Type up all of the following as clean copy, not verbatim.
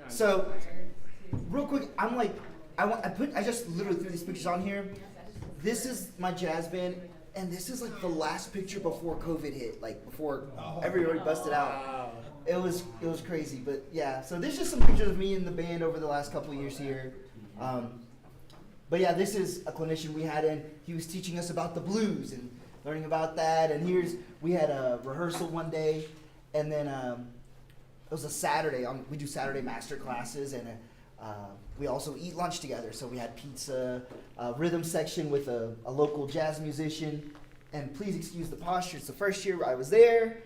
So, real quick, I just literally threw these pictures on here. This is my jazz band, and this is like the last picture before COVID hit, like before everybody busted out. It was crazy, but yeah. So there's just some pictures of me and the band over the last couple of years here. But yeah, this is a clinician we had in. He was teaching us about the blues and learning about that. And we had a rehearsal one day, and then it was a Saturday. We do Saturday master classes, and we also eat lunch together. So we had pizza, rhythm section with a local jazz musician. And please excuse the posture. It's the first year I was there.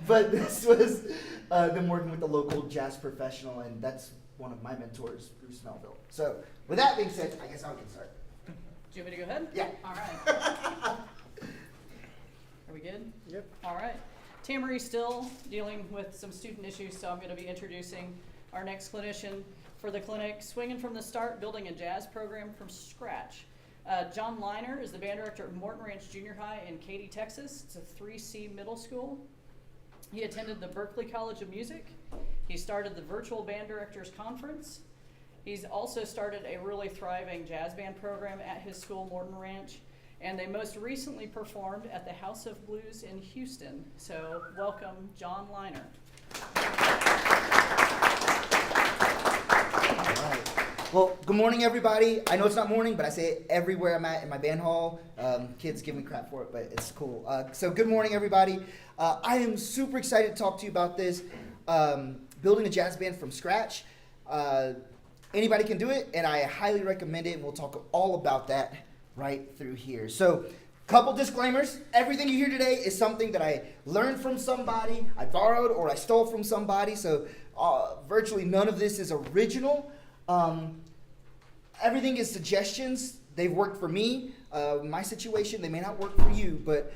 But this was them working with the local jazz professional, and that's one of my mentors, Bruce Melville. So with that being said, I guess I can start. Do you want me to go ahead? Yeah. All right. Are we good? Yep. All right. Tamarie's still dealing with some student issues, so I'm going to be introducing our next clinician for the clinic, Swingin from the Start, building a jazz program from scratch. John Liner is the band director at Morton Ranch Junior High in Katy, Texas. It's a 3C middle school. He attended the Berklee College of Music. He started the Virtual Band Directors Conference. He's also started a really thriving jazz band program at his school, Morton Ranch. And they most recently performed at the House of Blues in Houston. So welcome, John Liner. All right. Well, good morning, everybody. I know it's not morning, but I say it everywhere I'm at in my band hall. Kids give me crap for it, but it's cool. So good morning, everybody. I am super excited to talk to you about this, building a jazz band from scratch. Anybody can do it, and I highly recommend it, and we'll talk all about that right through here. So, couple disclaimers. Everything you hear today is something that I learned from somebody, I borrowed, or I stole from somebody. So, virtually none of this is original. Everything is suggestions. They've worked for me. My situation, they may not work for you, but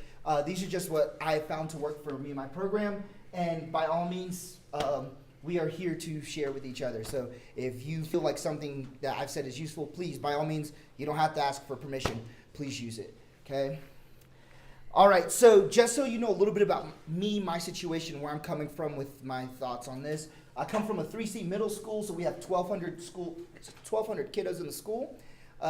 these are just what I found to work for me and my program. And by all means, we are here to share with each other. So if you feel like something that I've said is useful, please, by all means, you don't have to ask for permission. Please use it, okay? All right, so just so you know a little bit about me, my situation, where I'm coming from with my thoughts on this. I come from a 3C middle school, so we have 1,200 kiddos in the school.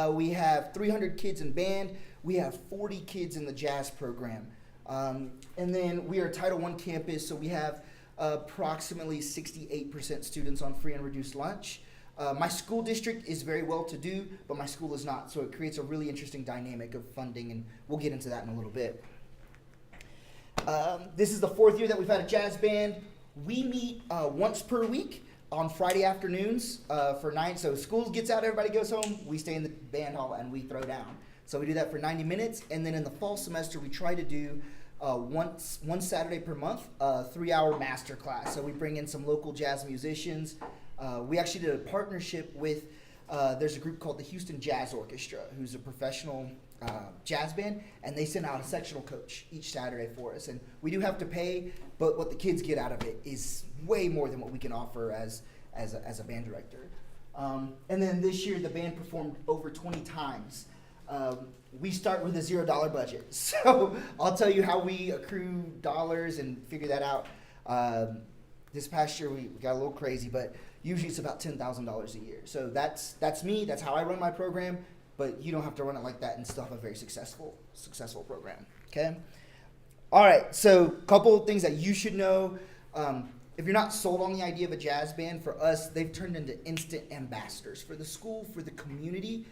We have 300 kids in band. We have 40 kids in the jazz program. And then we are a Title I campus, so we have approximately 68% students on free and reduced lunch. My school district is very well to do, but my school is not, so it creates a really interesting dynamic of funding, and we'll get into that in a little bit. This is the 4th year that we've had a jazz band. We meet once per week on Friday afternoons for 9. So school gets out, everybody goes home. We stay in the band hall and we throw down. So we do that for 90 minutes, and then in the fall semester we try to do one Saturday per month, 3-hour master class. So we bring in some local jazz musicians. We actually did a partnership with, there's a group called the Houston Jazz Orchestra, who's a professional jazz band, and they send out a sectional coach each Saturday for us. And we do have to pay, but what the kids get out of it is way more than what we can offer as a band director. And then this year the band performed over 20 times. We start with a $0 budget. So I'll tell you how we accrue dollars and figure that out. This past year we got a little crazy, but usually it's about $10,000 a year. So that's me, that's how I run my program, but you don't have to run it like that and still have a very successful program, okay? All right, so a couple of things that you should know. If you're not sold on the idea of a jazz band, for us, they've turned into instant ambassadors for the school, for the community.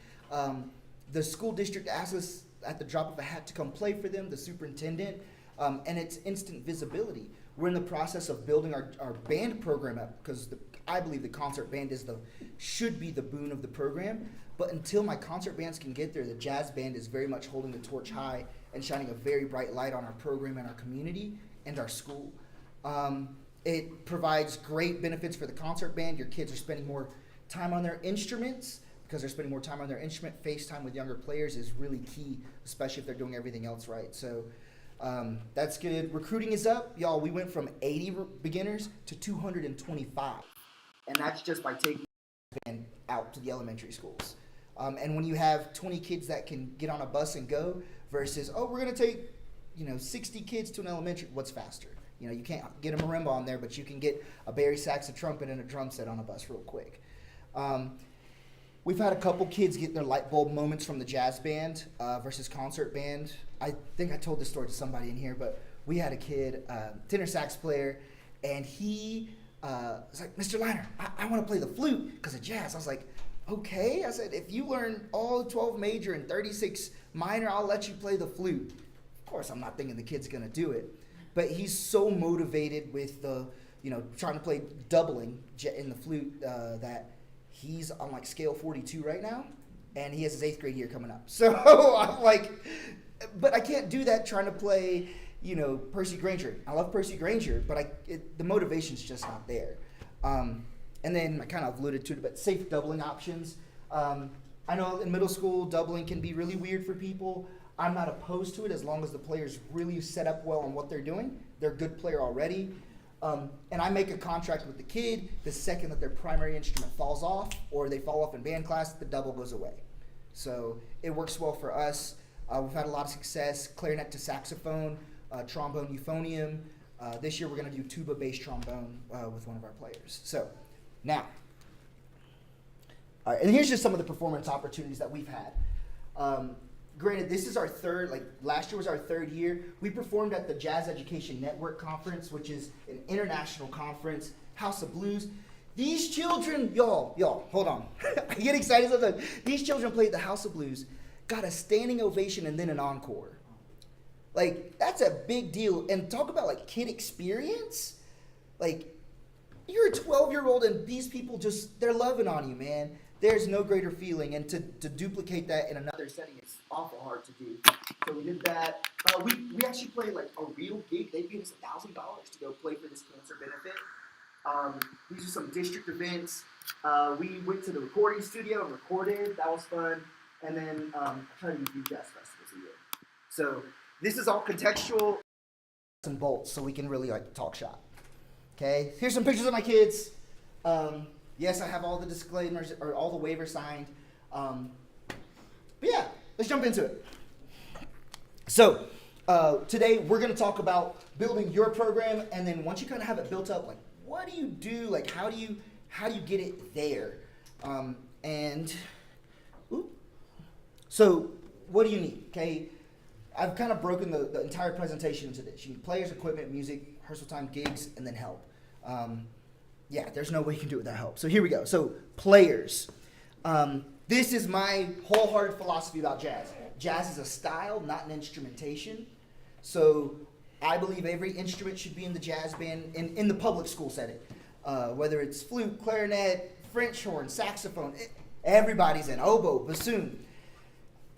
The school district asks us at the drop of a hat to come play for them, the superintendent, and it's instant visibility. We're in the process of building our band program up because I believe the concert band should be the boon of the program. But until my concert bands can get there, the jazz band is very much holding the torch high and shining a very bright light on our program and our community and our school. It provides great benefits for the concert band. Your kids are spending more time on their instruments. Because they're spending more time on their instrument. FaceTime with younger players is really key, especially if they're doing everything else right. So that's good. Recruiting is up. Y'all, we went from 80 beginners to 225. And that's just by taking the band out to the elementary schools. And when you have 20 kids that can get on a bus and go versus, we're going to take 60 kids to an elementary, what's faster? You know, you can't get a marimba on there, but you can get a bari sax, a trumpet, and a drum set on a bus real quick. We've had a couple kids get their light bulb moments from the jazz band versus concert band. I think I told this story to somebody in here, but we had a kid, tenor sax player, and he was like, Mr. Liner, I want to play the flute because of jazz. I was like, okay. I said, if you learn all 12 major and 36 minor, I'll let you play the flute. Of course, I'm not thinking the kid's going to do it. But he's so motivated with the, trying to play doubling in the flute that he's on like scale 42 right now, and he has his 8th grade year coming up. So I'm like, but I can't do that trying to play, Percy Granger. I love Percy Granger, but the motivation's just not there. And then I kind of alluded to it, but safe doubling options. I know in middle school, doubling can be really weird for people. I'm not opposed to it as long as the player's really set up well on what they're doing. They're a good player already. And I make a contract with the kid. The second that their primary instrument falls off or they fall off in band class, the double goes away. So it works well for us. We've had a lot of success, clarinet to saxophone, trombone, euphonium. This year we're going to do tuba, bass, trombone with one of our players. So now, all right, and here's just some of the performance opportunities that we've had. Granted, this is our third, last year was our 3rd year. We performed at the Jazz Education Network Conference, which is an international conference, House of Blues. These children, y'all, hold on. I get excited sometimes. These children played the House of Blues, got a standing ovation and then an encore. That's a big deal. And talk about kid experience. You're a 12-year-old and these people they're loving on you, man. There's no greater feeling, and to duplicate that in another setting is awful hard to do. So we did that. We actually played a real gig. They paid us $1,000 to go play for this cancer benefit. These are some district events. We went to the recording studio and recorded. That was fun. And then I try to do jazz festivals a year. So this is all contextual and bolts, so we can really talk shop. Okay, here's some pictures of my kids. Yes, I have all the disclaimers or all the waivers signed. But yeah, let's jump into it. So today we're going to talk about building your program, and then once you kind of have it built up, what do you do? How do you get it there? So what do you need? Okay, I've kind of broken the entire presentation into this. You need players, equipment, music, rehearsal time, gigs, and then help. Yeah, there's no way you can do it without help. So here we go. So players. This is my wholehearted philosophy about jazz. Jazz is a style, not an instrumentation. So I believe every instrument should be in the jazz band in the public school setting. Whether it's flute, clarinet, French horn, saxophone, everybody's in, oboe, bassoon.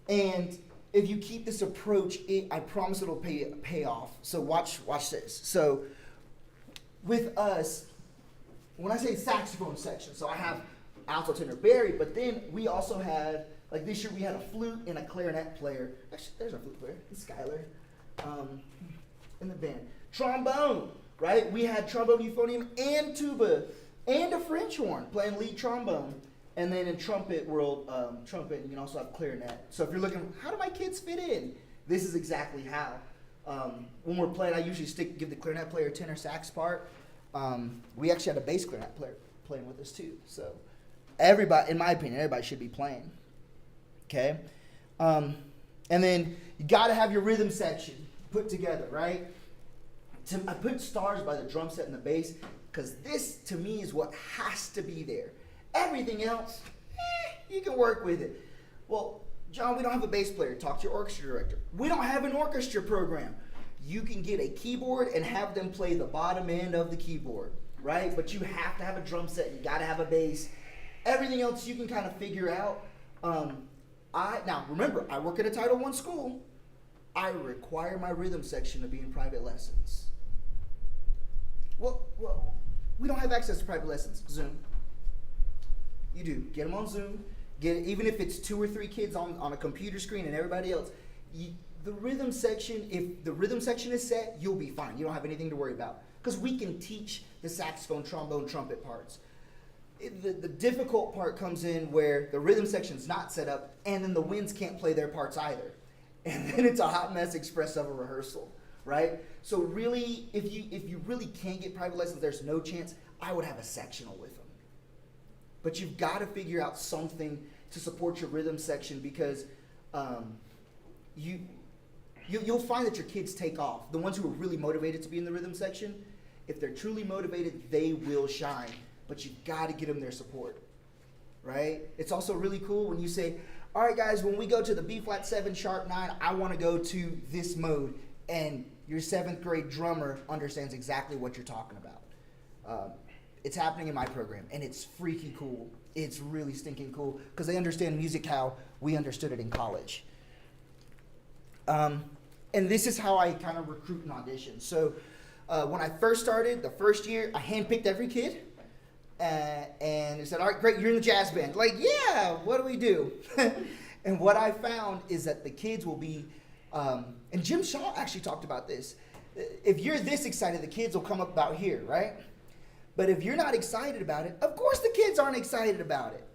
And if you keep this approach, I promise it'll pay off. So watch this. So with us, when I say saxophone section, so I have alto, tenor, bari, but then we also had, this year we had a flute and a clarinet player. Actually, there's our flute player, it's Skylar, in the band. Trombone, right? We had trombone, euphonium, and tuba, and a French horn playing lead trombone. And then in trumpet world, trumpet, you can also have clarinet. So if you're looking, how do my kids fit in? This is exactly how. When we're playing, I usually give the clarinet player tenor sax part. We actually had a bass clarinet player playing with us too. So everybody, in my opinion, everybody should be playing. Okay? And then you got to have your rhythm section put together, right? I put stars by the drum set and the bass because this, to me, is what has to be there. Everything else, you can work with it. Well, John, we don't have a bass player. Talk to your orchestra director. We don't have an orchestra program. You can get a keyboard and have them play the bottom end of the keyboard, right? But you have to have a drum set. You got to have a bass. Everything else you can kind of figure out. Now, remember, I work at a Title I school. I require my rhythm section to be in private lessons. Well, we don't have access to private lessons. Zoom. You do. Get them on Zoom. Even if it's 2 or 3 kids on a computer screen and everybody else. The rhythm section, if the rhythm section is set, you'll be fine. You don't have anything to worry about. Because we can teach the saxophone, trombone, trumpet parts. The difficult part comes in where the rhythm section's not set up, and then the winds can't play their parts either. And then it's a hot mess express of a rehearsal, right? So really, if you really can't get private lessons, there's no chance, I would have a sectional with them. But you've got to figure out something to support your rhythm section, because you'll find that your kids take off. The ones who are really motivated to be in the rhythm section, if they're truly motivated, they will shine. But you've got to get them their support, right? It's also really cool when you say, all right, guys, when we go to the B flat 7 sharp 9, I want to go to this mode. And your 7th grade drummer understands exactly what you're talking about. It's happening in my program, and it's freaky cool. It's really stinking cool, because they understand music how we understood it in college. And this is how I kind of recruit and audition. So when I first started, the first year, I handpicked every kid. And they said, all right, great, you're in the jazz band. Like, yeah, what do we do? And what I found is that the kids will be, and Jim Shaw actually talked about this. If you're this excited, the kids will come up about here, right? But if you're not excited about it, of course the kids aren't excited about it.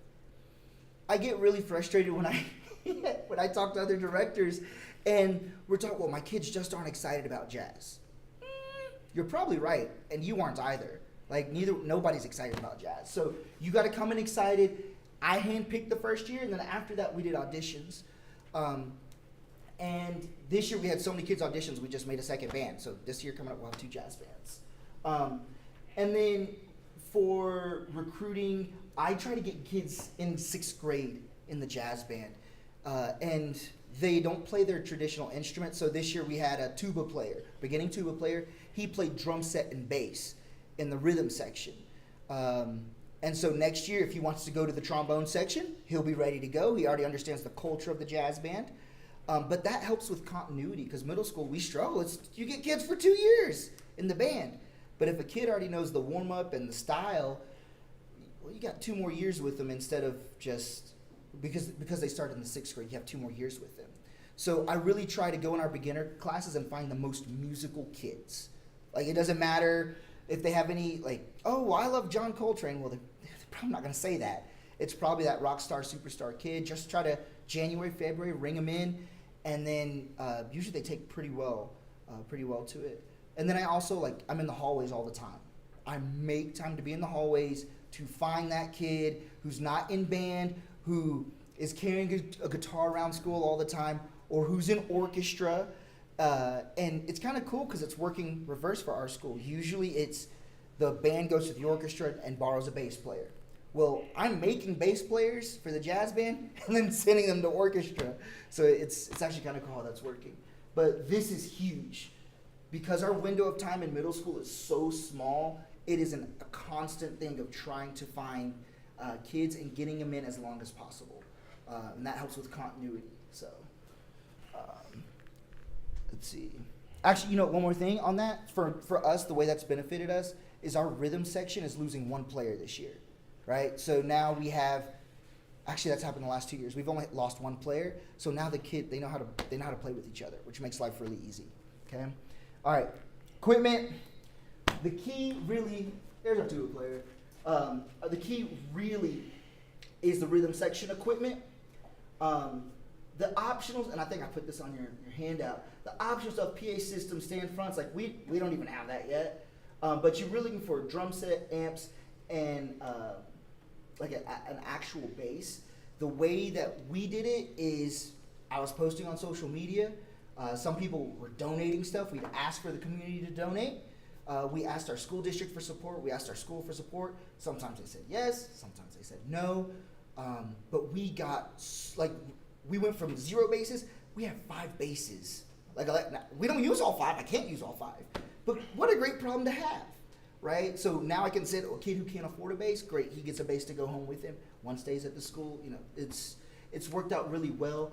I get really frustrated when I talk to other directors and we're talking, well, my kids just aren't excited about jazz. You're probably right, and you aren't either. Like, nobody's excited about jazz. So you got to come in excited. I handpicked the first year, and then after that we did auditions. And this year we had so many kids auditions, we just made a second band. So this year coming up, we'll have 2 jazz bands. And then for recruiting, I try to get kids in 6th grade in the jazz band. And they don't play their traditional instrument. So this year we had a tuba player, beginning tuba player. He played drum set and bass in the rhythm section. And so next year, if he wants to go to the trombone section, he'll be ready to go. He already understands the culture of the jazz band. But that helps with continuity, because middle school, we struggle. You get kids for 2 years in the band. But if a kid already knows the warm-up and the style, well, you got 2 more years with them instead of just, because they started in the 6th grade, you have 2 more years with them. So I really try to go in our beginner classes and find the most musical kids. Like, it doesn't matter if they have any, like, oh, well, I love John Coltrane. Well, they're probably not going to say that. It's probably that rock star, superstar kid. Just try to, January, February, ring them in. And then usually they take pretty well to it. And then I also, I'm in the hallways all the time. I make time to be in the hallways to find that kid who's not in band, who is carrying a guitar around school all the time, or who's in orchestra. And it's kind of cool because it's working reverse for our school. Usually it's the band goes to the orchestra and borrows a bass player. Well, I'm making bass players for the jazz band and then sending them to orchestra. So it's actually kind of cool how that's working. But this is huge. Because our window of time in middle school is so small, it is a constant thing of trying to find kids and getting them in as long as possible. And that helps with continuity. So let's see. Actually, one more thing on that. For us, the way that's benefited us is our rhythm section is losing 1 player this year, right? So now we have, actually that's happened the last 2 years. We've only lost 1 player. So now the kid, they know how to play with each other, which makes life really easy, okay? All right, equipment. The key really, there's our tuba player. The key really is the rhythm section equipment. The optionals, and I think I put this on your handout, the optional stuff, PA system, stand fronts, we don't even have that yet. But you're really looking for drum set, amps, and an actual bass. The way that we did it is I was posting on social media. Some people were donating stuff. We'd asked for the community to donate. We asked our school district for support. We asked our school for support. Sometimes they said yes. Sometimes they said no. But we got, we went from 0 bases. We have 5 bases. We don't use all 5. I can't use all 5. But what a great problem to have, right? So now I can say, a kid who can't afford a bass, great. He gets a bass to go home with him. One stays at the school. It's worked out really well.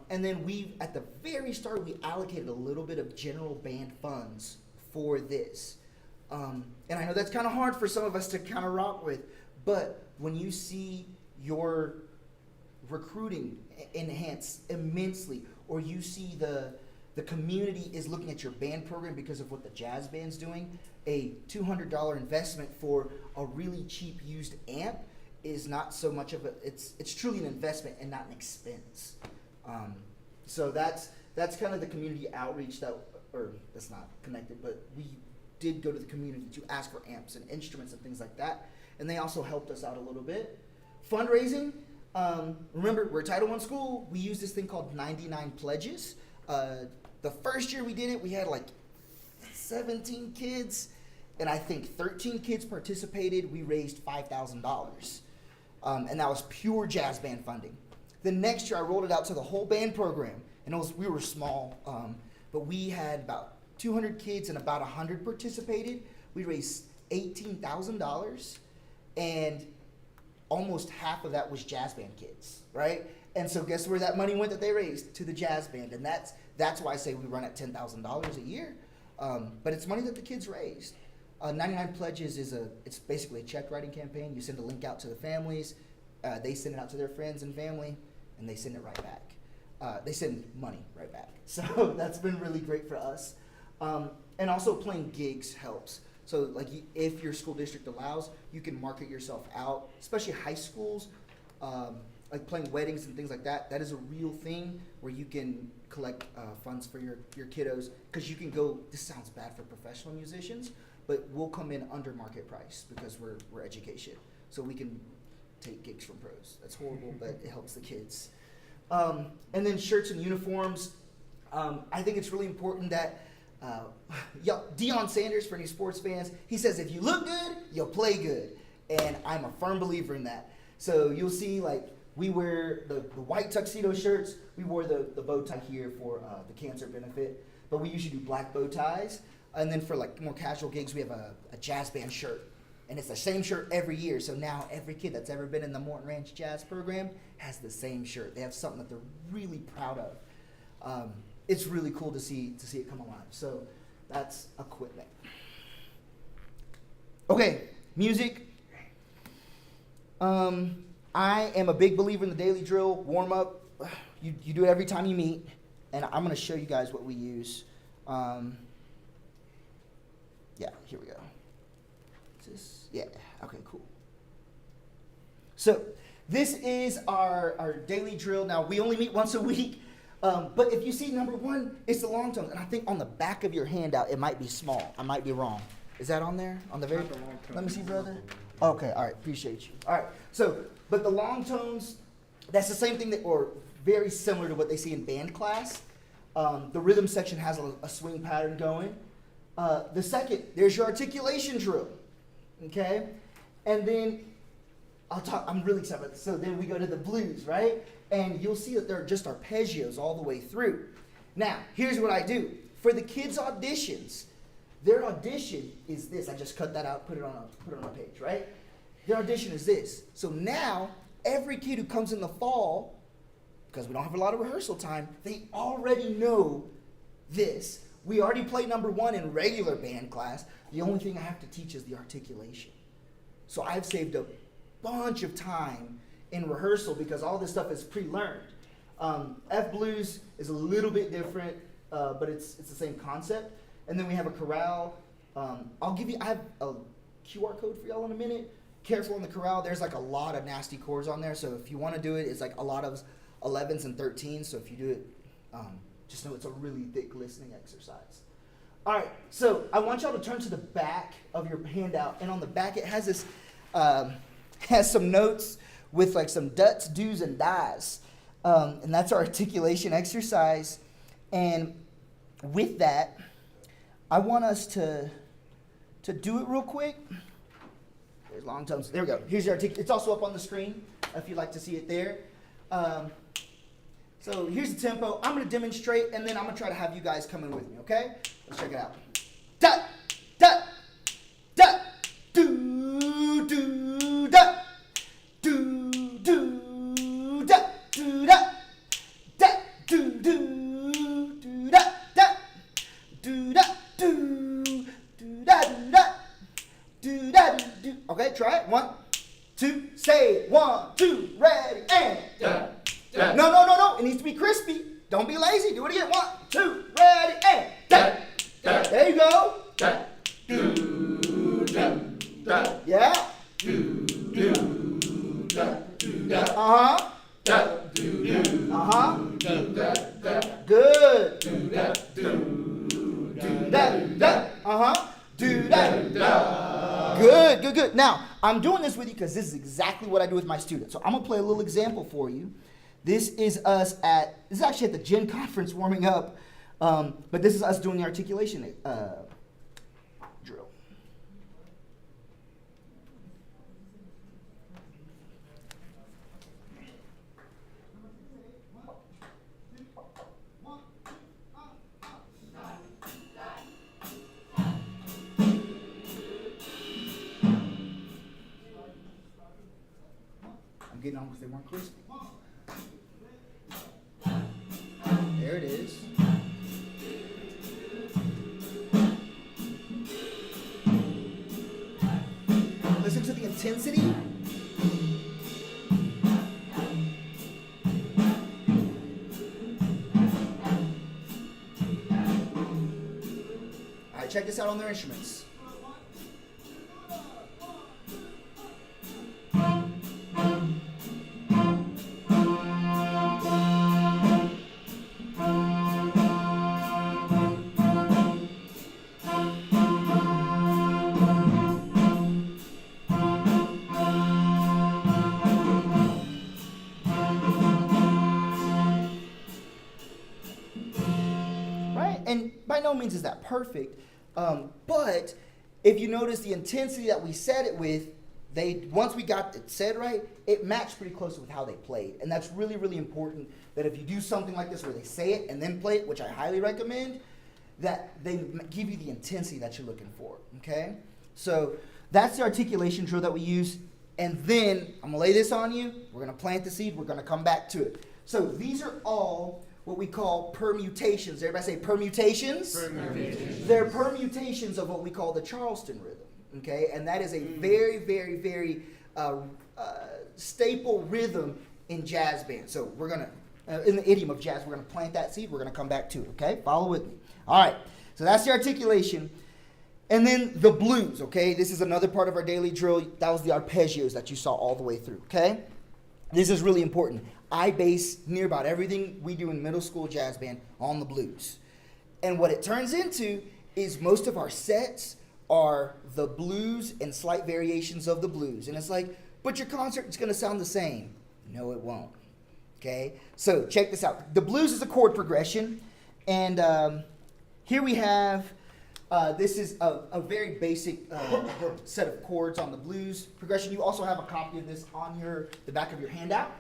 And then at the very start, we allocated a little bit of general band funds for this. And I know that's kind of hard for some of us to kind of rock with, but when you see your recruiting enhance immensely, or you see the community is looking at your band program because of what the jazz band's doing, a $200 investment for a really cheap used amp is not so much of it's truly an investment and not an expense. So that's kind of the community outreach that or that's not connected, but we did go to the community to ask for amps and instruments and things like that. And they also helped us out a little bit. Fundraising, remember, we're a Title I school. We use this thing called 99 Pledges. The first year we did it, we had like 17 kids, and I think 13 kids participated. We raised $5,000, and that was pure jazz band funding. The next year I rolled it out to the whole band program, and we were small, but we had about 200 kids and about 100 participated. We raised $18,000, and almost half of that was jazz band kids, right? And so guess where that money went that they raised? To the jazz band, and that's why I say we run at $10,000 a year. But it's money that the kids raised. 99 Pledges it's basically a check writing campaign. You send a link out to the families, they send it out to their friends and family, and they send it right back. They send money right back. So that's been really great for us. And also playing gigs helps. So like if your school district allows, you can market yourself out, especially high schools, like playing weddings and things like that. That is a real thing where you can collect funds for your kiddos, because you can go, this sounds bad for professional musicians, but we'll come in under market price because we're education. So we can take gigs from pros. That's horrible, but it helps the kids. And then shirts and uniforms. I think it's really important that Deion Sanders, for any sports fans, he says if you look good, you'll play good. And I'm a firm believer in that. So you'll see, like, we wear the white tuxedo shirts. We wore the bow tie here for the cancer benefit. But we usually do black bow ties. And then for like more casual gigs, we have a jazz band shirt. And it's the same shirt every year. So now every kid that's ever been in the Morton Ranch Jazz program has the same shirt. They have something that they're really proud of. It's really cool to see it come alive. So that's equipment. Okay, music. I am a big believer in the daily drill, warm up. You do it every time you meet. And I'm going to show you guys what we use. Yeah, here we go. Is this? Yeah, okay, cool. So this is our daily drill. Now, we only meet once a week. But if you see number 1, it's the long tones. And I think on the back of your handout, it might be small. I might be wrong. Is that on there? On the very? Let me see, brother. Okay, all right, appreciate you. All right, so, but the long tones, that's the same thing or very similar to what they see in band class. The rhythm section has a swing pattern going. The second, there's your articulation drill, okay? And then I'm really excited about this. So then we go to the blues, right? And you'll see that there are just arpeggios all the way through. Now, here's what I do. For the kids' auditions, their audition is this. I just cut that out, put it on a page, right? Their audition is this. So now, every kid who comes in the fall, because we don't have a lot of rehearsal time, they already know this. We already played number 1 in regular band class. The only thing I have to teach is the articulation. So I've saved a bunch of time in rehearsal because all this stuff is pre-learned. F blues is a little bit different, but it's the same concept. And then we have a chorale. I have a QR code for y'all in a minute. Careful on the chorale. There's like a lot of nasty chords on there. So if you want to do it, it's like a lot of 11s and 13s. So if you do it, just know it's a really thick listening exercise. All right, so I want y'all to turn to the back of your handout, and on the back it has this, has some notes with like some duts, do's, and das, and that's our articulation exercise. And with that, I want us to do it real quick. There's long tones. There we go. Here's your articulation. It's also up on the screen if you'd like to see it there. So here's the tempo. I'm going to demonstrate, and then I'm going to try to have you guys come in with me, okay? Let's check it out. Da, da, da, do, do, da, do, do, da, do, da, da, do, do, do, da, da, do, da, do, do, da, do, da, do, da, do. Okay, try it. 1, 2, say it. 1, 2, ready, and da. No. It needs to be crispy. Don't be lazy. Do it again. 1, 2, ready, and da. There you go. Da. Do, da, da. Yeah. Do, da, do, da. Uh-huh. Da, do, uh-huh. Da, da. Good. Do, da, do. good. Now, I'm doing this with you because this is exactly what I do with my students. So I'm going to play a little example for you. This is actually at the Gen Conference warming up, but this is us doing the articulation drill. I'm getting on because they weren't crispy. There it is. Listen to the intensity. All right, check this out on their instruments. And by no means is that perfect, but if you notice the intensity that we said it with, once we got it said right, it matched pretty closely with how they played. And that's really, really important that if you do something like this where they say it and then play it, which I highly recommend, that they give you the intensity that you're looking for, okay? So that's the articulation drill that we use. And then I'm going to lay this on you. We're going to plant the seed. We're going to come back to it. So these are all what we call permutations. Everybody say permutations? Permutations. They're permutations of what we call the Charleston rhythm, okay? And that is a very, very, very staple rhythm in jazz bands. So we're going to, in the idiom of jazz, we're going to plant that seed. We're going to come back to it, okay? Follow with me. All right, so that's the articulation. And then the blues, okay? This is another part of our daily drill. That was the arpeggios that you saw all the way through, okay? This is really important. I base near about everything we do in middle school jazz band on the blues. And what it turns into is most of our sets are the blues and slight variations of the blues. And it's like, but your concert is going to sound the same. No, it won't. Okay? So check this out. The blues is a chord progression. And here we have, this is a very basic set of chords on the blues progression. You also have a copy of this on the back of your handout.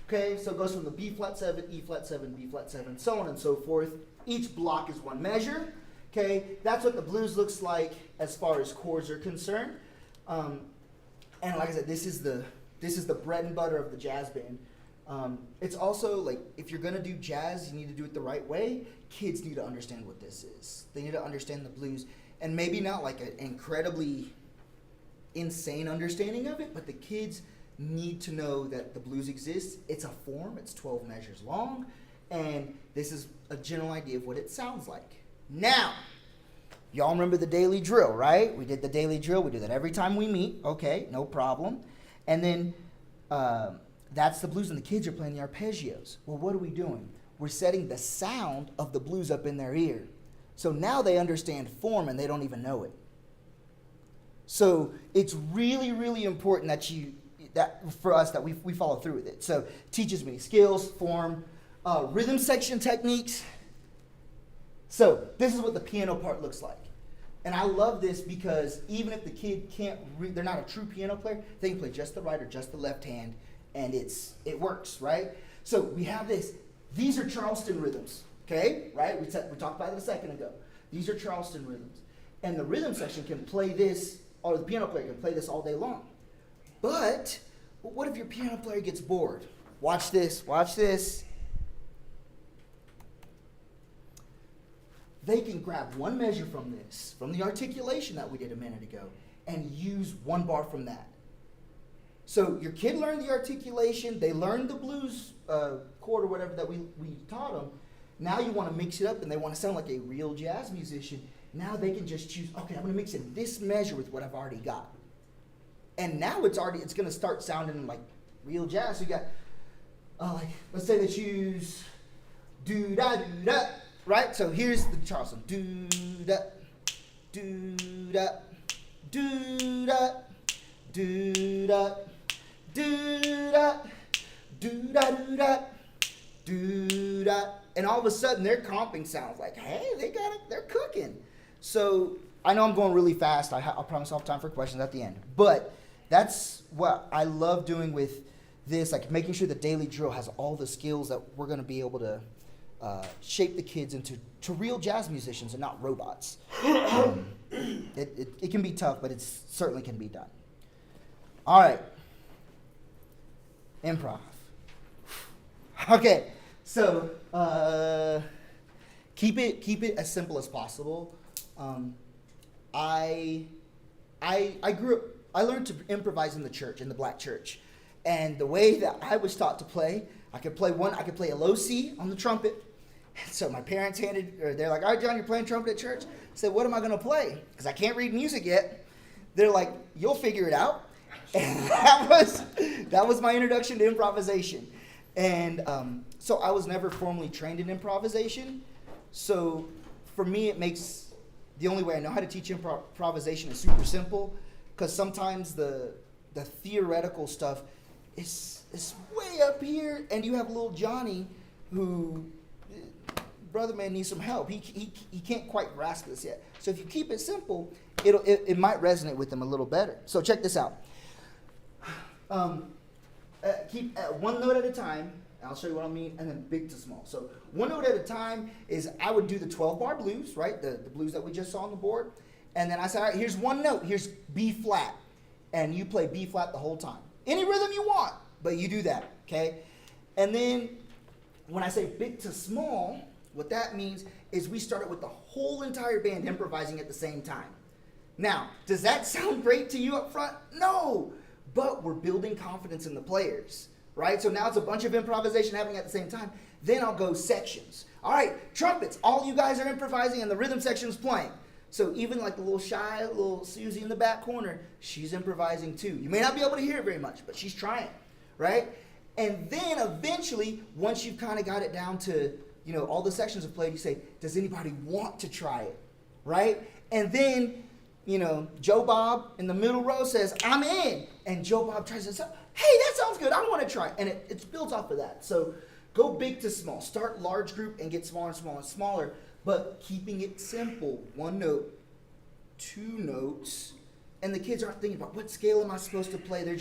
Okay, so it goes from the B flat 7, E flat 7, B flat 7, so on and so forth. Each block is one measure. Okay, that's what the blues looks like as far as chords are concerned. And like I said, this is the bread and butter of the jazz band. It's also like if you're gonna do jazz, you need to do it the right way. Kids need to understand what this is. They need to understand the blues, and maybe not like an incredibly insane understanding of it, but the kids need to know that the blues exists. It's a form, it's 12 measures long, and this is a general idea of what it sounds like. Now, y'all remember the daily drill, right? We did the daily drill. We do that every time we meet. Okay, no problem. And then that's the blues, and the kids are playing the arpeggios. Well, what are we doing? We're setting the sound of the blues up in their ear. So now they understand form, and they don't even know it. So it's really, really important that for us that we follow through with it. So teaches me skills, form, rhythm section techniques. So this is what the piano part looks like. And I love this because even if the kid they're not a true piano player, they can play just the right or just the left hand, and it works, right? So we have this. These are Charleston rhythms, okay? Right? We talked about it a second ago. These are Charleston rhythms. And the rhythm section can play this, or the piano player can play this all day long. But what if your piano player gets bored? Watch this, watch this. They can grab one measure from this, from the articulation that we did a minute ago, and use one bar from that. So your kid learned the articulation, they learned the blues chord or whatever that we taught them. Now you want to mix it up and they want to sound like a real jazz musician. Now they can just choose, okay, I'm going to mix in this measure with what I've already got. And now it's going to start sounding like real jazz. So you got, like, let's say they choose do-da, do-da, right? So here's the Charleston. Do-da, do-da, do-da. do da, do da, do da do da, do da, and all of a sudden their comping sounds like, hey, they got it, they're cooking. So I know I'm going really fast. I'll promise I'll have time for questions at the end. But that's what I love doing with this, like making sure the daily drill has all the skills that we're going to be able to shape the kids into real jazz musicians and not robots. It can be tough, but it certainly can be done. All right. Improv. Okay, so keep it as simple as possible. I grew up. I learned to improvise in the church, in the black church, and the way that I was taught to play, I could play a low C on the trumpet. So my parents they're like, all right, John, you're playing trumpet at church? I said, what am I going to play? Because I can't read music yet. They're like, you'll figure it out. And that was my introduction to improvisation. And so I was never formally trained in improvisation. So for me, the only way I know how to teach improvisation is super simple, because sometimes the theoretical stuff is way up here, and you have little Johnny who, brother man, needs some help. He can't quite grasp this yet. So if you keep it simple, it might resonate with him a little better. So check this out. Keep one note at a time. I'll show you what I mean, and then big to small. So one note at a time is I would do the 12-bar blues, right? The blues that we just saw on the board. And then I said, all right, here's one note. Here's B flat. And you play B flat the whole time. Any rhythm you want, but you do that, okay? And then when I say big to small, what that means is we started with the whole entire band improvising at the same time. Now, does that sound great to you up front? No, but we're building confidence in the players, right? So now it's a bunch of improvisation happening at the same time. Then I'll go sections. All right, trumpets, all you guys are improvising and the rhythm section's playing. So even like the little shy, little Susie in the back corner, she's improvising too. You may not be able to hear it very much, but she's trying, right? And then eventually, once you've kind of got it down to, all the sections have played, you say, does anybody want to try it, right? And then, Joe Bob in the middle row says, I'm in. And Joe Bob tries to say, hey, that sounds good, I want to try it. And it builds off of that. So go big to small. Start large group and get smaller and smaller and smaller, but keeping it simple. One note, two notes, and the kids aren't thinking about what scale am I supposed to play. They're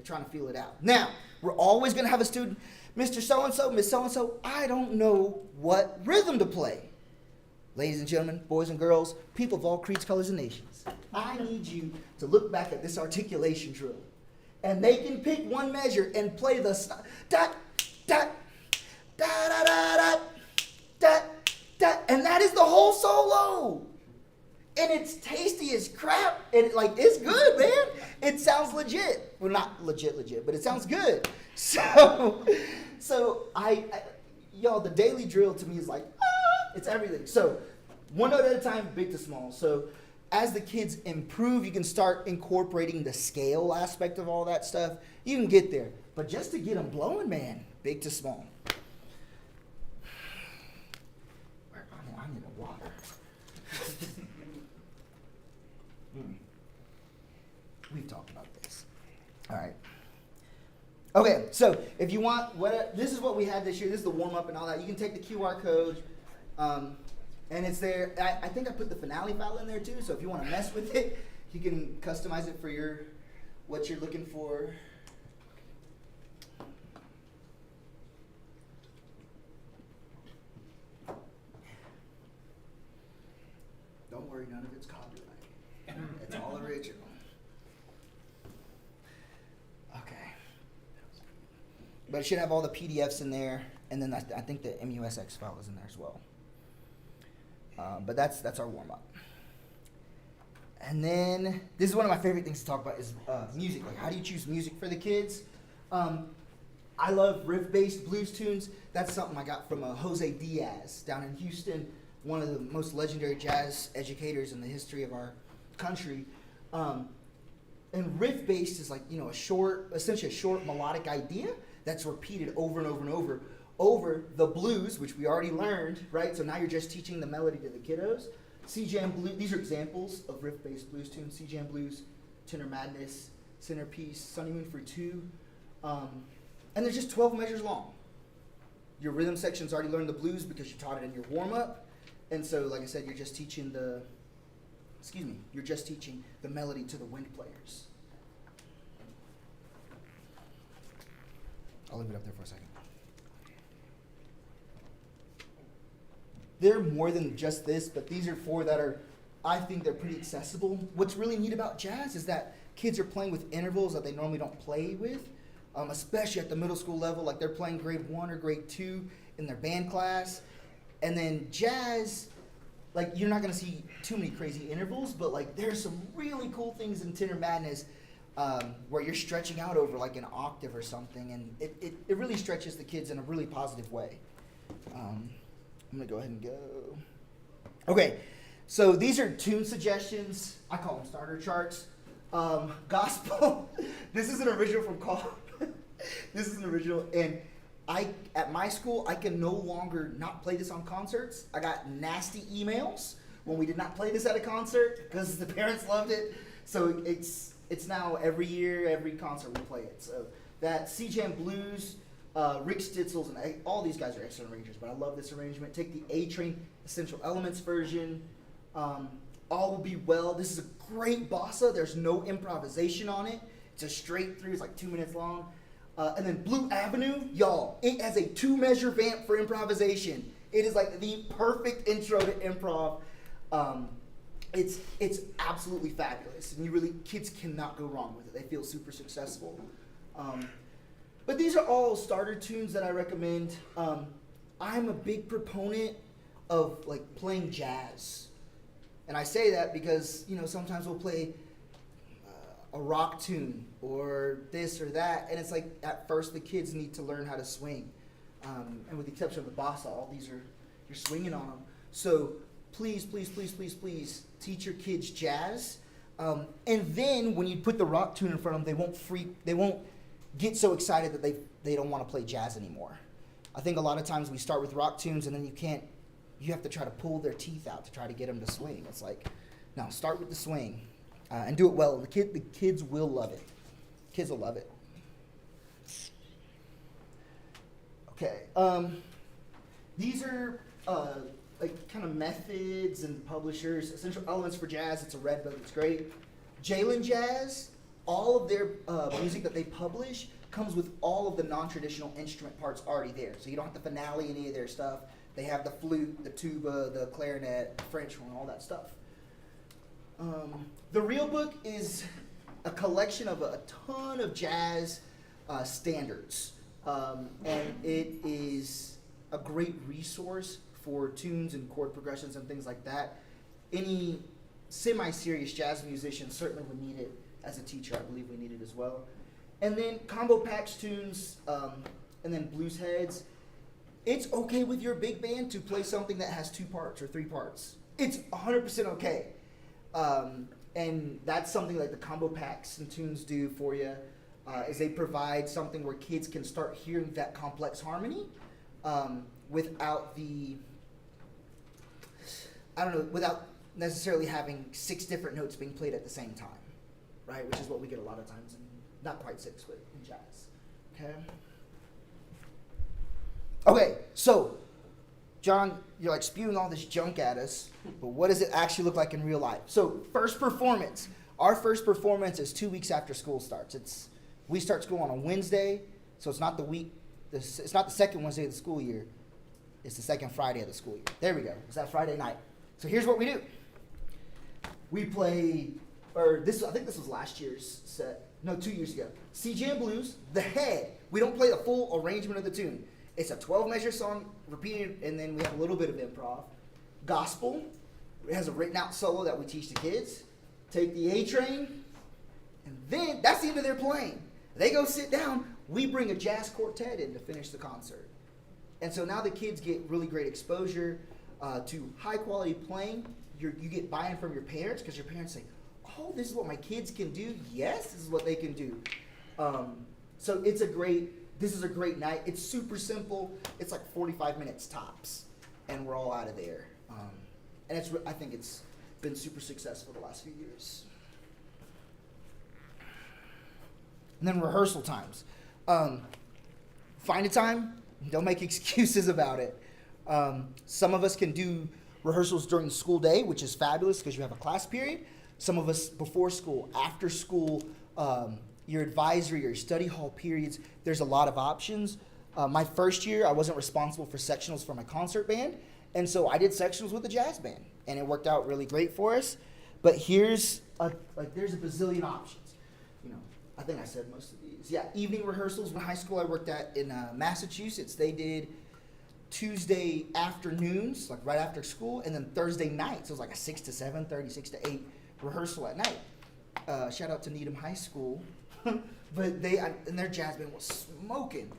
trying to feel it out. Now, we're always going to have a student, Mr. So-and-so, Miss So-and-so, I don't know what rhythm to play. Ladies and gentlemen, boys and girls, people of all creeds, colors, and nations, I need you to look back at this articulation drill. And they can pick one measure and play the dot, dot, da da da da, dot, dot, and that is the whole solo. And it's tasty as crap, and it's good, man. It sounds legit. Well, not legit, but it sounds good. So y'all, the daily drill to me is it's everything. So one note at a time, big to small. So as the kids improve, you can start incorporating the scale aspect of all that stuff. You can get there, but just to get them blowing, man, big to small. I need a water. We've talked about this. All right. Okay, so if you want, this is what we had this year. This is the warm-up and all that. You can take the QR code, and it's there. I think I put the finale file in there too, so if you want to mess with it, you can customize it for what you're looking for. Don't worry, none of it's copyrighted. It's all original. Okay. But it should have all the PDFs in there, and then I think the MUSX file is in there as well. But that's our warm-up. And then, this is one of my favorite things to talk about is music. How do you choose music for the kids? I love riff-based blues tunes. That's something I got from Jose Diaz down in Houston, one of the most legendary jazz educators in the history of our country. And riff-based is essentially a short melodic idea that's repeated over and over and over the blues, which we already learned, right? So now you're just teaching the melody to the kiddos. C-Jam blues, these are examples of riff-based blues tunes. C-Jam blues, Tenor Madness, centerpiece, Sunny Moon for 2. And they're just 12 measures long. Your rhythm section's already learned the blues because you taught it in your warm-up. And so, like I said, you're just teaching the melody to the wind players. I'll leave it up there for a second. They're more than just this, but these are 4 that are, I think they're pretty accessible. What's really neat about jazz is that kids are playing with intervals that they normally don't play with, especially at the middle school level. Like they're playing grade 1 or grade 2 in their band class. And then jazz, like you're not gonna see too many crazy intervals, but like there's some really cool things in Tenor Madness where you're stretching out over like an octave or something, and it really stretches the kids in a really positive way. I'm gonna go ahead and go. Okay, so these are tune suggestions. I call them starter charts. Gospel. This is an original from Call. This is an original, and at my school I can no longer not play this on concerts. I got nasty emails when we did not play this at a concert because the parents loved it. So it's now every year, every concert we play it. So that C-Jam Blues. Rick Stitzel's and all these guys are excellent arrangers, but I love this arrangement. Take the A-Train Essential Elements version. All Will Be Well. This is a great bossa. There's no improvisation on it. It's a straight through. It's like 2 minutes long. And then Blue Avenue, y'all. It has a 2-measure vamp for improvisation. It is like the perfect intro to improv. It's absolutely fabulous, and kids cannot go wrong with it. They feel super successful. But these are all starter tunes that I recommend. I'm a big proponent of like playing jazz. And I say that because, sometimes we'll play a rock tune or this or that. And it's like at first the kids need to learn how to swing. And with the exception of the bossa, all these you're swinging on them. So please, please, please, please, please teach your kids jazz. And then when you put the rock tune in front of them, they won't get so excited that they don't want to play jazz anymore. I think a lot of times we start with rock tunes and then you have to try to pull their teeth out to try to get them to swing. It's like, no, start with the swing and do it well. The kids will love it. Kids will love it. Okay, these are like kind of methods and publishers. Essential Elements for Jazz. It's a red book. It's great. Jalen Jazz. All of their music that they publish comes with all of the non-traditional instrument parts already there. So you don't have to finale any of their stuff. They have the flute, the tuba, the clarinet, the French horn, all that stuff. The real book is a collection of a ton of jazz standards. And it is a great resource for tunes and chord progressions and things like that. Any semi-serious jazz musician certainly would need it. As a teacher, I believe we need it as well. And then combo patch tunes, and then blues heads. It's okay with your big band to play something that has 2 parts or 3 parts. It's 100% okay. And that's something like the combo packs and tunes do for you, is they provide something where kids can start hearing that complex harmony without without necessarily having 6 different notes being played at the same time. Right, which is what we get a lot of times, and not quite 6, but in jazz. Okay, so John, you're like spewing all this junk at us, but what does it actually look like in real life? So first performance. Our first performance is 2 weeks after school starts. We start school on a Wednesday, so it's not it's not the second Wednesday of the school year. It's the second Friday of the school year. There we go. It's that Friday night. So here's what we do. We play. I think this was last year's set. No, 2 years ago. C-Jam Blues, the head. We don't play the full arrangement of the tune. It's a 12-measure song repeated, and then we have a little bit of improv. Gospel, it has a written out solo that we teach the kids. Take the A-Train, and then that's the end of their playing. They go sit down. We bring a jazz quartet in to finish the concert. And so now the kids get really great exposure to high-quality playing. You get buy-in from your parents because your parents say, oh, this is what my kids can do. Yes, this is what they can do. So this is a great night. It's super simple. It's like 45 minutes tops, and we're all out of there. And I think it's been super successful the last few years. And then rehearsal times. Find a time. Don't make excuses about it. Some of us can do rehearsals during the school day, which is fabulous because you have a class period. Some of us before school, after school, your advisory or your study hall periods. There's a lot of options. My first year, I wasn't responsible for sectionals for my concert band, and so I did sectionals with the jazz band, and it worked out really great for us. But there's a bazillion options. I think I said most of these. Yeah, evening rehearsals. In high school, I worked in Massachusetts. They did Tuesday afternoons, like right after school, and then Thursday nights. So it was like a 6 to 7:30, 6 to 8 rehearsal at night. Shout out to Needham High School. But and their jazz band was smoking.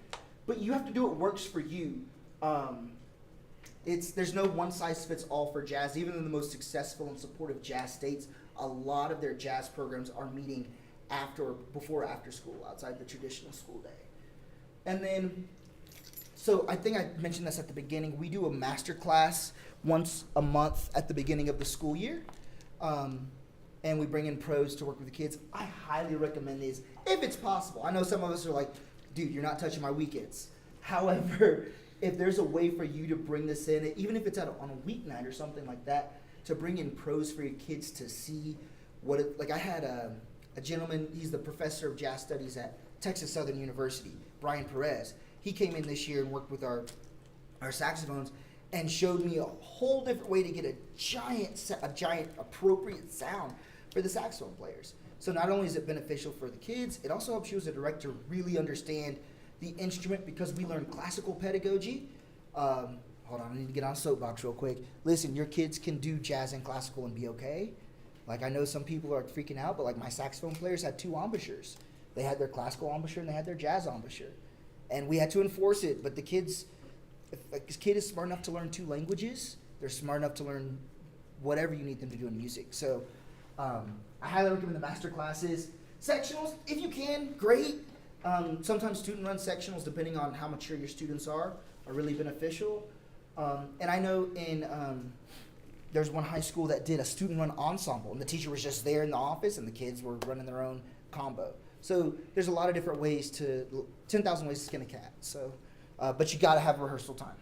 But you have to do what works for you. There's no one size fits all for jazz. Even in the most successful and supportive jazz states, a lot of their jazz programs are meeting before or after school, outside the traditional school day. And then, so I think I mentioned this at the beginning, we do a master class once a month at the beginning of the school year. And we bring in pros to work with the kids. I highly recommend these if it's possible. I know some of us are like, dude, you're not touching my weekends. However, if there's a way for you to bring this in, even if it's on a weeknight or something like that, to bring in pros for your kids to see what it, like I had a gentleman, he's the professor of jazz studies at Texas Southern University, Brian Perez. He came in this year and worked with our saxophones and showed me a whole different way to get a giant appropriate sound for the saxophone players. So not only is it beneficial for the kids, it also helps you as a director really understand the instrument because we learn classical pedagogy. Hold on, I need to get on a soapbox real quick. Listen, your kids can do jazz and classical and be okay. Like I know some people are freaking out, but like my saxophone players had 2 embouchures. They had their classical embouchure and they had their jazz embouchure. And we had to enforce it, but the kids, if this kid is smart enough to learn 2 languages, they're smart enough to learn whatever you need them to do in music. So I highly recommend the master classes. Sectionals, if you can, great. Sometimes student-run sectionals, depending on how mature your students are really beneficial. And I know there's one high school that did a student-run ensemble, and the teacher was just there in the office, and the kids were running their own combo. So there's a lot of different ways 10,000 ways to skin a cat. So, but you got to have rehearsal time.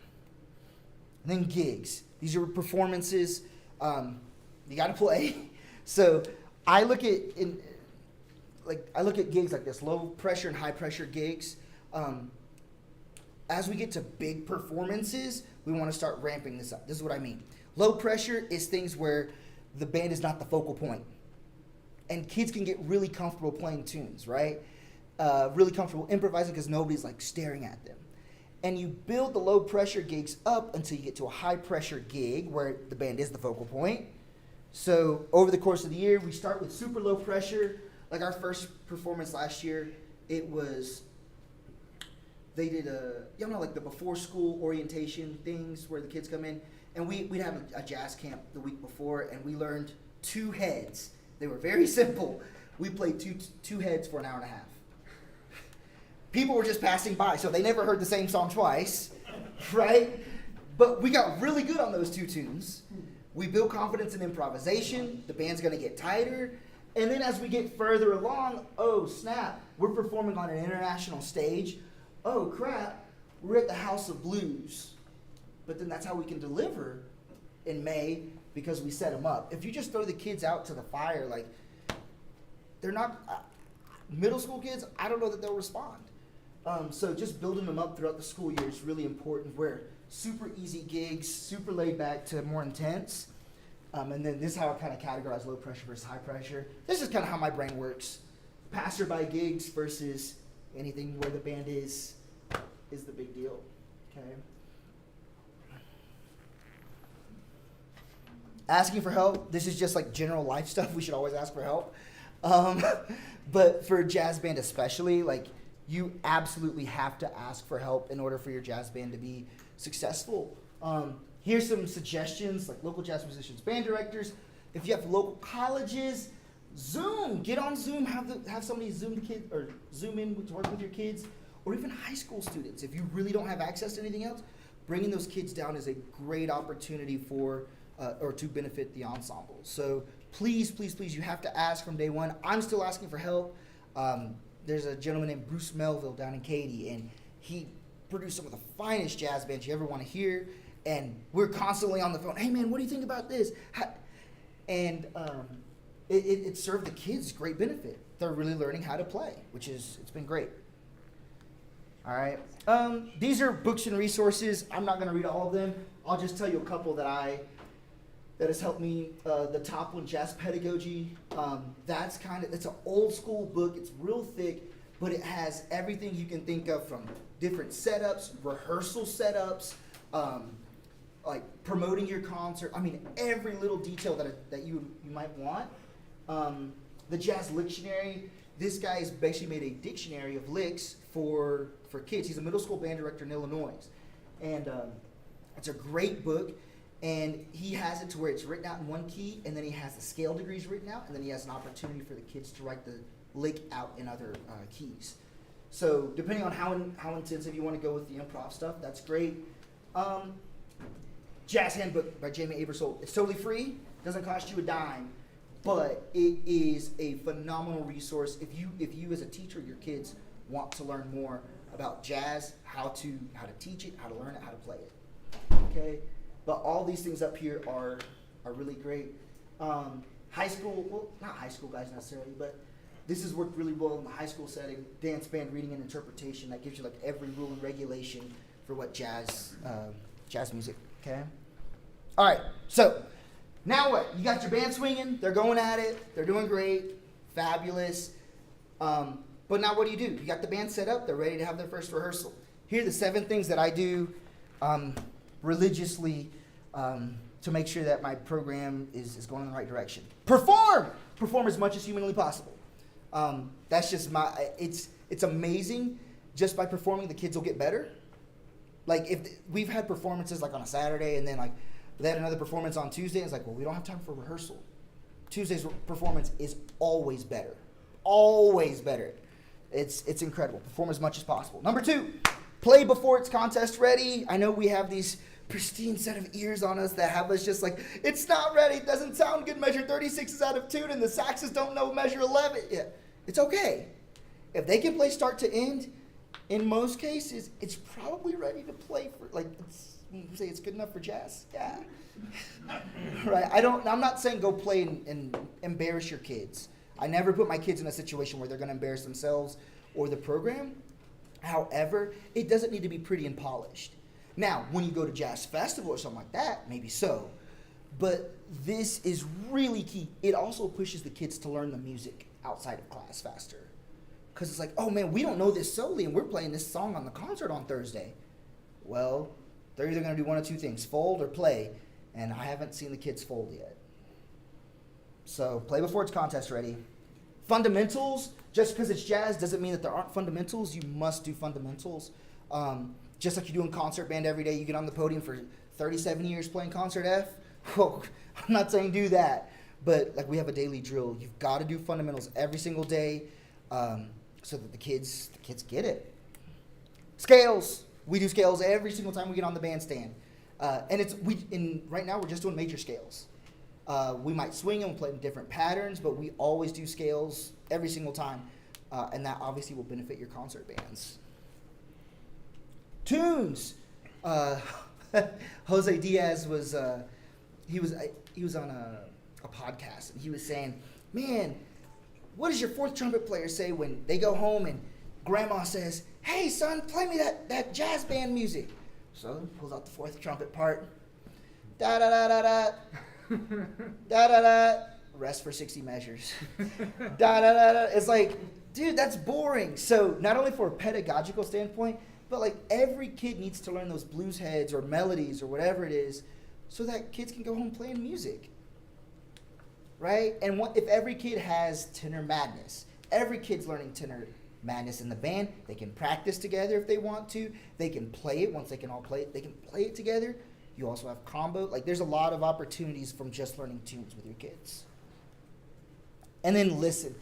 And then gigs. These are performances. You got to play. So I look at gigs like this, low pressure and high pressure gigs. As we get to big performances, we want to start ramping this up. This is what I mean. Low pressure is things where the band is not the focal point. And kids can get really comfortable playing tunes, right? Really comfortable improvising because nobody's like staring at them. And you build the low pressure gigs up until you get to a high pressure gig where the band is the focal point. So over the course of the year, we start with super low pressure. Like our first performance last year, they did like the before school orientation things where the kids come in, and we'd have a jazz camp the week before, and we learned 2 heads. They were very simple. We played two heads for an hour and a half. People were just passing by, so they never heard the same song twice, right? But we got really good on those 2 tunes. We build confidence in improvisation. The band's going to get tighter. And then as we get further along, oh, snap, we're performing on an international stage. Oh, crap, we're at the House of Blues. But then that's how we can deliver in May because we set them up. If you just throw the kids out to the fire, like, they're not, middle school kids, I don't know that they'll respond. So just building them up throughout the school year is really important. Where super easy gigs, super laid back to more intense. And then this is how I kind of categorize low pressure versus high pressure. This is kind of how my brain works. Passerby gigs versus anything where the band is the big deal. Okay. Asking for help. This is just like general life stuff. We should always ask for help. But for a jazz band especially, like you absolutely have to ask for help in order for your jazz band to be successful. Here's some suggestions, like local jazz musicians, band directors. If you have local colleges, Zoom. Get on Zoom. Have somebody Zoom the kid or Zoom in to work with your kids, or even high school students. If you really don't have access to anything else, bringing those kids down is a great opportunity for or to benefit the ensemble. So please, please, please, you have to ask from day one. I'm still asking for help. there's a gentleman named Bruce Melville down in Katy, and he produced some of the finest jazz bands you ever want to hear. And we're constantly on the phone. Hey man, what do you think about this? And it served the kids great benefit. They're really learning how to play, it's been great. All right. These are books and resources. I'm not going to read all of them. I'll just tell you a couple that has helped me. The top one, Jazz Pedagogy. It's an old school book. It's real thick, but it has everything you can think of, from different setups, rehearsal setups, like promoting your concert. I mean, every little detail that you might want. The Jazz Lictionary. This guy has basically made a dictionary of licks for kids. He's a middle school band director in Illinois. And it's a great book. And he has it to where it's written out in one key, and then he has the scale degrees written out, and then he has an opportunity for the kids to write the lick out in other keys. So depending on how intensive you want to go with the improv stuff, that's great. Jazz Handbook by Jamie Aebersold. It's totally free. Doesn't cost you a dime. But it is a phenomenal resource if you as a teacher, your kids want to learn more about jazz, how to teach it, how to learn it, how to play it. Okay, but all these things up here are really great. High school, well, not high school guys necessarily, but this has worked really well in the high school setting. Dance band reading and interpretation, that gives you like every rule and regulation for what jazz music. Okay, all right, so. Now what? You got your band swinging. They're going at it. They're doing great. Fabulous. But now what do? You got the band set up. They're ready to have their first rehearsal. Here are the 7 things that I do religiously to make sure that my program is going in the right direction. Perform! Perform as much as humanly possible. That's just it's amazing. Just by performing, the kids will get better. Like if we've had performances like on a Saturday, and then like they had another performance on Tuesday. It's like, well, we don't have time for rehearsal. Tuesday's performance is always better. Always better. It's incredible. Perform as much as possible. Number 2, play before it's contest ready. I know we have these pristine set of ears on us that have us just like, it's not ready. It doesn't sound good. Measure 36 is out of tune, and the saxes don't know measure 11. Yeah, it's okay. If they can play start to end, in most cases, it's probably ready to play for, like, you say it's good enough for jazz. Yeah. Right. I'm not saying go play and embarrass your kids. I never put my kids in a situation where they're going to embarrass themselves or the program. However, it doesn't need to be pretty and polished. Now, when you go to jazz festival or something like that, maybe so. But this is really key. It also pushes the kids to learn the music outside of class faster. Because it's like, oh man, we don't know this solely, and we're playing this song on the concert on Thursday. Well, they're either going to do one of 2 things, fold or play, and I haven't seen the kids fold yet. So play before it's contest ready. Fundamentals, just because it's jazz doesn't mean that there aren't fundamentals. You must do fundamentals. Just like you do in concert band every day, you get on the podium for 37 years playing concert F. Whoa, I'm not saying do that, but like we have a daily drill. You've got to do fundamentals every single day so that the kids get it. Scales. We do scales every single time we get on the bandstand. And right now we're just doing major scales. We might swing and we'll play in different patterns, but we always do scales every single time. And that obviously will benefit your concert bands. Tunes. Jose Diaz was on a podcast, and he was saying, man, what does your 4th trumpet player say when they go home and grandma says, hey son, play me that jazz band music? So he pulls out the 4th trumpet part. Da da da da da. Da da da. Rest for 60 measures. Da da da da. It's like, dude, that's boring. So not only for a pedagogical standpoint, but like every kid needs to learn those blues heads or melodies or whatever it is, so that kids can go home playing music. Right? And if every kid has tenor madness, every kid's learning tenor madness in the band. They can practice together if they want to. They can play it once they can all play it. They can play it together. You also have combo. Like there's a lot of opportunities from just learning tunes with your kids. And then listen.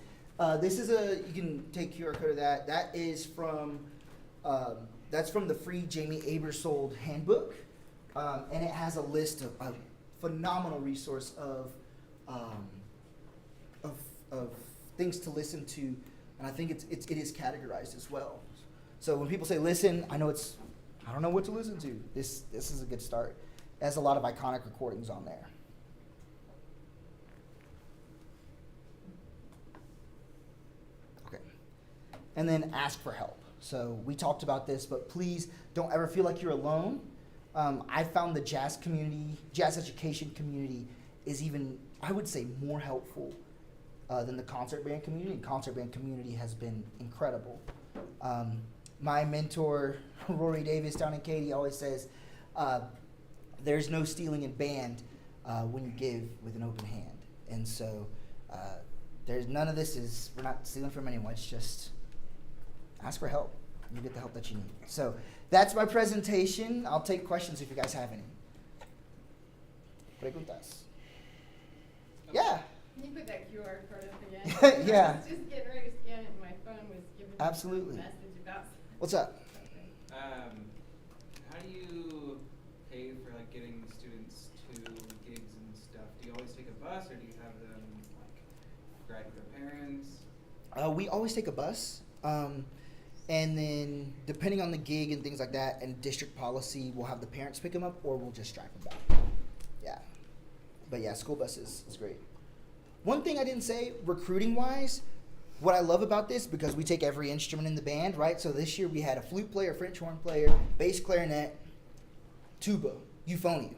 This is you can take QR code of that. That is from, that's from the free Jamie Aebersold handbook. And it has a list of a phenomenal resource of things to listen to and I think it is categorized as well. So when people say listen, I don't know what to listen to. This is a good start. It has a lot of iconic recordings on there. Okay. And then ask for help. So we talked about this, but please don't ever feel like you're alone. I found the jazz education community is even, I would say, more helpful than the concert band community. The concert band community has been incredible. My mentor, Rory Davis down in Katy, always says, there's no stealing in band when you give with an open hand. And so there's none of this we're not stealing from anyone. It's just ask for help. You get the help that you need. So that's my presentation. I'll take questions if you guys have any. Preguntas. Yeah. Can you put that QR code up again? Yeah. I was just getting ready to scan it and my phone was giving me Absolutely. a message about What's up? How do you pay for like getting students to gigs and stuff? Do you always take a bus, or do you have them like ride with their parents? We always take a bus. And then depending on the gig and things like that and district policy, we'll have the parents pick them up or we'll just drive them back. Yeah. But yeah, school buses is great. One thing I didn't say, recruiting wise, what I love about this, because we take every instrument in the band, right? So this year we had a flute player, French horn player, bass clarinet, tuba, euphonium,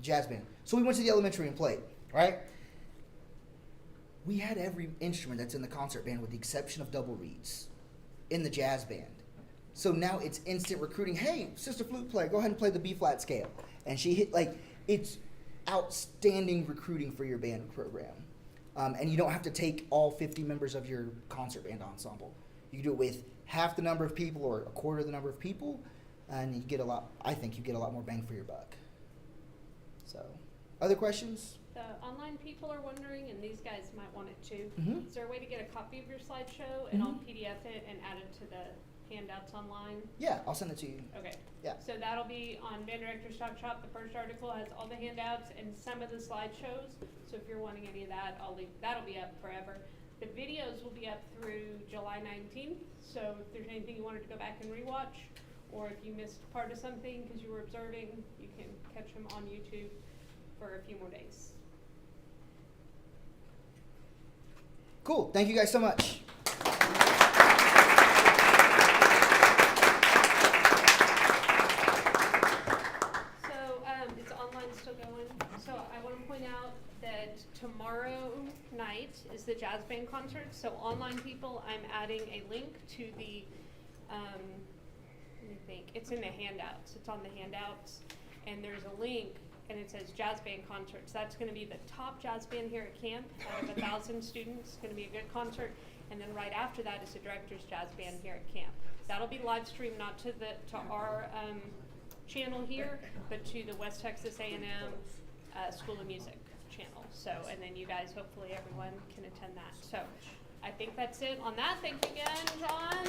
jazz band. So we went to the elementary and played, right? We had every instrument that's in the concert band with the exception of double reeds in the jazz band. So now it's instant recruiting. Hey, sister flute player, go ahead and play the B flat scale. And she hit, it's outstanding recruiting for your band program. And you don't have to take all 50 members of your concert band ensemble. You can do it with half the number of people or a quarter of the number of people, and you get I think you get a lot more bang for your buck. So, other questions? The online people are wondering, and these guys might want it too. Mhm. Is there a way to get a copy of your slideshow and I'll PDF it and add it to the handouts online? Yeah, I'll send it to you. Okay. Yeah. So that'll be on Band Directors Talk Shop. The first article has all the handouts and some of the slideshows. So if you're wanting any of that, that'll be up forever. The videos will be up through July 19th. So if there's anything you wanted to go back and rewatch, or if you missed part of something because you were observing, you can catch them on YouTube for a few more days. Cool. Thank you guys so much. So it's online still going. So I want to point out that tomorrow night is the jazz band concert. So online people, I'm adding a link to the, let me think, it's in the handouts. It's on the handouts. And there's a link and it says jazz band concerts. That's going to be the top jazz band here at camp out of 1,000 students. It's going to be a good concert. And then right after that is the director's jazz band here at camp. That'll be live streamed not to our channel here, but to the West Texas A&M School of Music channel. So, and then you guys, hopefully everyone can attend that. So I think that's it on that. Thank you again, John.